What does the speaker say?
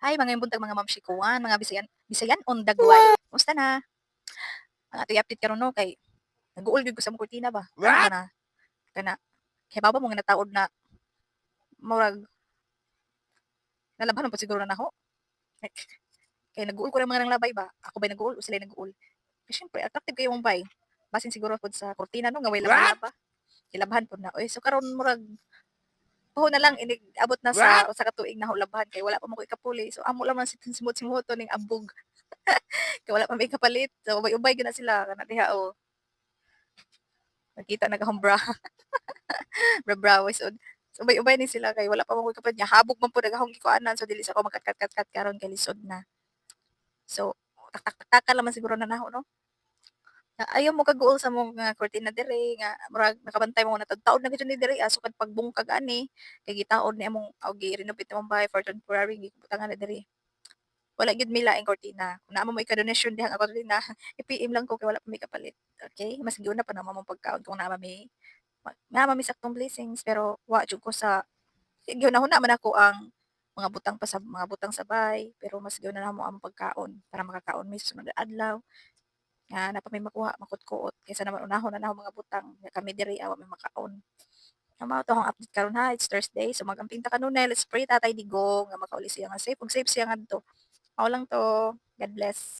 Hi, mga buntag mga mamshikuan, mga Bisayan Bisayan on dagway. Kumusta na? Ang atoy update karon no kay nag-uol gyud ko sa mong kurtina ba. Ano ba What? na kana kay baba mo nga nataod na murag nalabhan po siguro na nako. Kay nag-uol ko ng mga nang labay ba. Ako ba'y nag-uol o sila nag-uol? Kay syempre attractive kayo mong bay. Basin siguro pod sa kurtina no nga way What? laba-laba. Kilabhan pod na. Oy, so karon murag puho na lang inig abot na What? sa usa ka tuig na labhan kay wala pa man ko ikapuli. So amo lang man simut-simuto ning ambog. Kay wala pa may kapalit. So ubay-ubay gyud na sila kana diha o. Nakita nagka-humbra, bra-brawe sud. So ubay-ubay ni sila kay wala pa man ko'y kapalit niya, habog man pud agahong gikuanan so dili sa ko magkat-kat-kat karon kay lisod na. So tak-tak-takan lang man siguro na naho 'no. Na ayaw mo kaguol sa mong nga kurtina diri nga murag nakabantay mo na taud-taod na gyud ni diri sukad pagbungkag ani kay gitaod ni among o gi-renovate namong bahay for temporary gibutangan na diri. Wala gyud may laing kurtina. Kung naa mo ika-donasyon dihang ako kurtina, i-PM lang ko kay wala pa may kapalit, okey? Mas giuna pa naman mong pagkaon kung naa man may naa man may saktong blessings pero wa jud ko sa gihunahuna man ako ang mga butang sabay pero mas gihuna namo ang pagkaon para makakaon mi sa sunod nga adlaw nga na pa may makuha makutkuot kaysa naman unahon na nahong mga butang nga kami diri awa may makaon. Mao to ang update karon ha, it's Thursday so mag-amping ta kanunay, let's pray Tatay Digong nga makauli siya nga safe ug safe siya ngadto. Mao lang 'to. God bless.